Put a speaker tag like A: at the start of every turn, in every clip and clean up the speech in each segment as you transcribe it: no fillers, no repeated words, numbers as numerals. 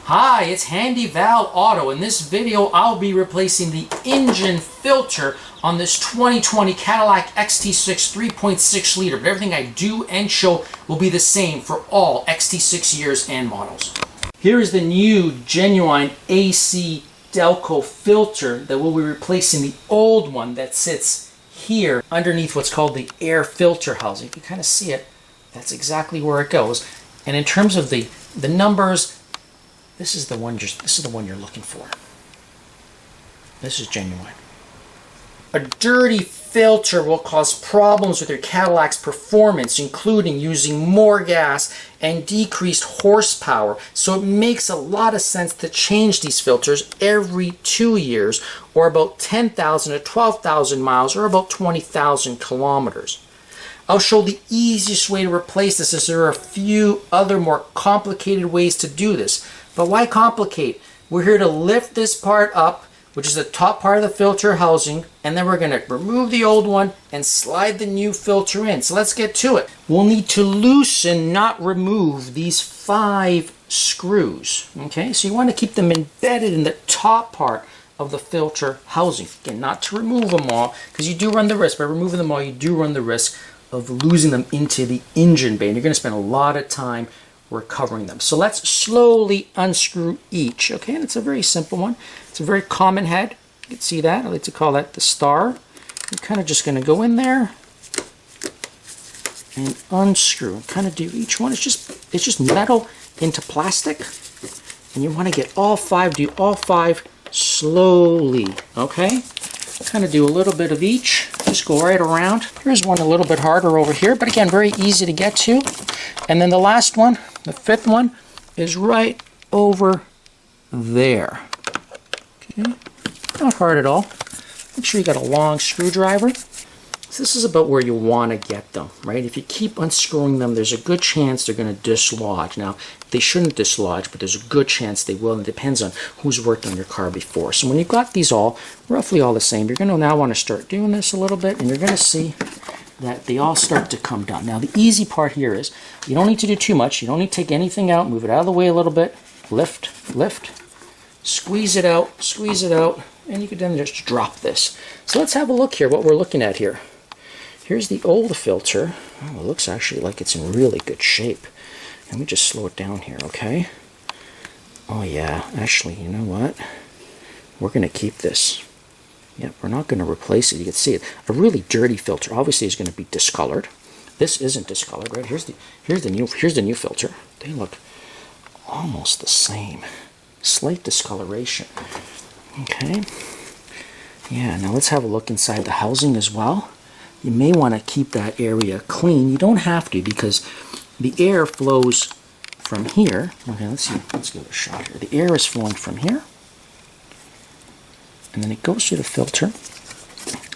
A: Hi, it's Handy Val Auto. In this video, I'll be replacing the engine filter on this 2020 Cadillac XT6 3.6 liter. But everything I do and show will be the same for all XT6 years and models. Here is the new genuine AC Delco filter that will be replacing the old one that sits here underneath what's called the air filter housing. You can kind of see it. That's exactly where it goes. And in terms of the numbers, this is the one you're looking for. This is genuine. A dirty filter will cause problems with your Cadillac's performance, including using more gas and decreased horsepower. So it makes a lot of sense to change these filters every 2 years, or about 10,000 to 12,000 miles, or about 20,000 kilometers. I'll show the easiest way to replace this, as there are a few other more complicated ways to do this. But why complicate? We're here to lift this part up, which is the top part of the filter housing, and then we're going to remove the old one and slide the new filter in. So let's get to it. We'll need to loosen, not remove, these 5 screws. Okay, so you want to keep them embedded in the top part of the filter housing. Again, not to remove them all, because you do run the risk. By removing them all, you do run the risk of losing them into the engine bay, and you're going to spend a lot of time recovering them. So let's slowly unscrew each. Okay, and it's a very simple one. It's a very common head. You can see that. I like to call that the star. You're kind of just going to go in there and unscrew. Kind of do each one. It's just metal into plastic, and you want to get all 5. Do all 5 slowly. Okay. Kind of do a little bit of each. Just go right around. Here's one a little bit harder over here, but again, very easy to get to. And then the last one, the 5th one, is right over there. Okay, not hard at all. Make sure you got a long screwdriver. So this is about where you want to get them, right? If you keep unscrewing them, there's a good chance they're going to dislodge. Now, they shouldn't dislodge, but there's a good chance they will, and it depends on who's worked on your car before. So when you've got these all, roughly all the same, you're going to now want to start doing this a little bit, and you're going to see that they all start to come down. Now, the easy part here is you don't need to do too much. You don't need to take anything out. Move it out of the way a little bit. Lift, lift. Squeeze it out, and you can then just drop this. So let's have a look here, what we're looking at here. Here's the old filter. Oh, it looks actually like it's in really good shape. Let me just slow it down here, okay? Oh yeah, actually, you know what? We're going to keep this. Yep, we're not going to replace it. You can see it. A really dirty filter obviously is going to be discolored. This isn't discolored, right? Here's the new filter. They look almost the same. Slight discoloration. Okay. Yeah, now let's have a look inside the housing as well. You may want to keep that area clean. You don't have to, because the air flows from here. Okay, let's see. Let's give it a shot here. The air is flowing from here, and then it goes through the filter,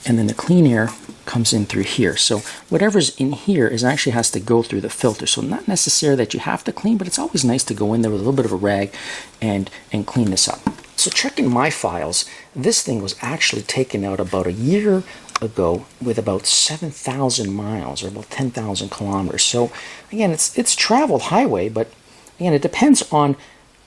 A: and then the clean air comes in through here. So whatever's in here actually has to go through the filter. So not necessarily that you have to clean, but it's always nice to go in there with a little bit of a rag and clean this up. So checking my files, this thing was actually taken out about a year ago with about 7,000 miles, or about 10,000 kilometers. So again, it's traveled highway, but again, it depends on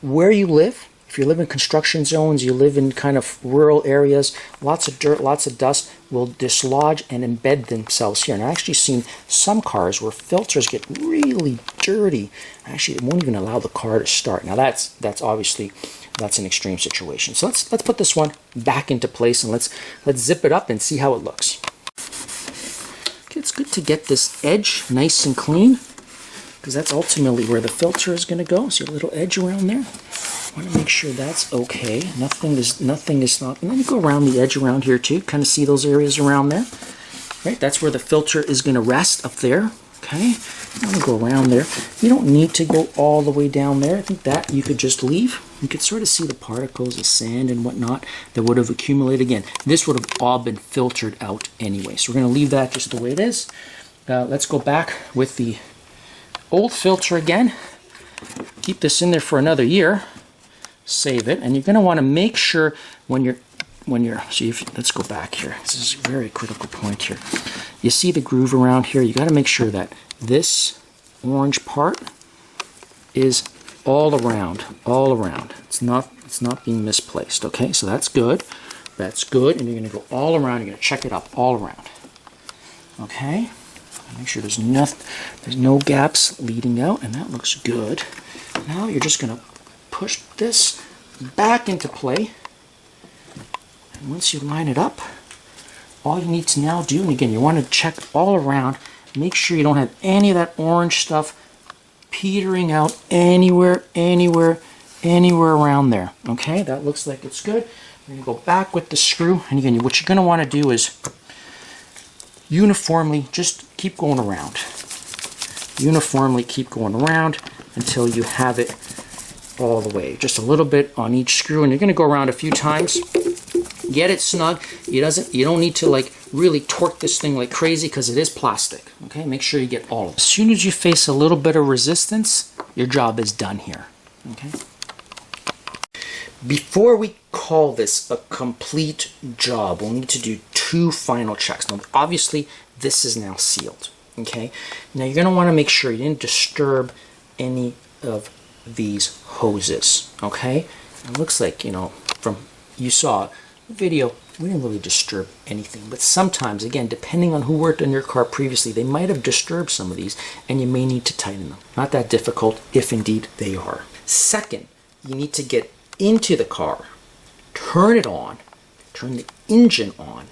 A: where you live. If you live in construction zones, you live in kind of rural areas, lots of dirt, lots of dust will dislodge and embed themselves here. And I've actually seen some cars where filters get really dirty. Actually, it won't even allow the car to start. Now that's obviously an extreme situation. So let's put this one back into place, and let's zip it up and see how it looks. Okay, it's good to get this edge nice and clean, because that's ultimately where the filter is going to go. See a little edge around there? I want to make sure that's okay. Nothing is not. And then you go around the edge around here too. Kind of see those areas around there, right? That's where the filter is going to rest, up there. Okay, I'm going to go around there. You don't need to go all the way down there. I think that you could just leave. You could sort of see the particles of sand and whatnot that would have accumulated. Again, this would have all been filtered out anyway. So we're going to leave that just the way it is. Let's go back with the old filter again. Keep this in there for another year. Save it, and you're going to want to make sure when you're let's go back here. This is a very critical point here. You see the groove around here? You got to make sure that this orange part is all around, all around. It's not being misplaced. Okay, so that's good. That's good. And you're going to go all around. You're going to check it up all around. Okay, make sure there's no gaps leading out, and that looks good. Now you're just going to push this back into play. And once you line it up, all you need to now do, and again, you want to check all around, make sure you don't have any of that orange stuff petering out anywhere around there. Okay, that looks like it's good. We're going to go back with the screw, and again, what you're going to want to do is uniformly just keep going around. Uniformly keep going around until you have it all the way. Just a little bit on each screw, and you're going to go around a few times. Get it snug. You don't need to like really torque this thing like crazy because it is plastic. Okay, make sure you get all of it. As soon as you face a little bit of resistance, your job is done here. Okay. Before we call this a complete job, we'll need to do two final checks. Now, obviously, this is now sealed. Okay. Now you're going to want to make sure you didn't disturb any of these hoses. Okay. It looks like, you know, from you saw the video, we didn't really disturb anything, but sometimes, again, depending on who worked on your car previously, they might have disturbed some of these, and you may need to tighten them. Not that difficult, if indeed they are. Second, you need to get into the car, turn it on, turn the engine on,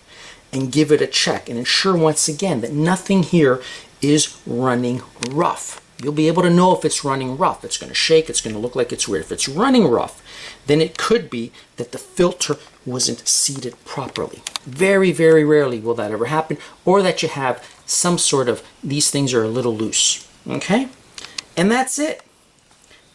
A: and give it a check, and ensure once again that nothing here is running rough. You'll be able to know if it's running rough. It's going to shake, it's going to look like it's weird. If it's running rough, then it could be that the filter wasn't seated properly. Very, very rarely will that ever happen, or that you have some sort of, these things are a little loose. Okay? And that's it.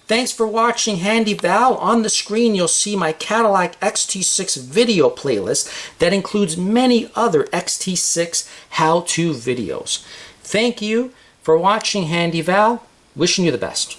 A: Thanks for watching Handy Val. On the screen you'll see my Cadillac XT6 video playlist that includes many other XT6 how-to videos. Thank you for watching Handy Val. Wishing you the best.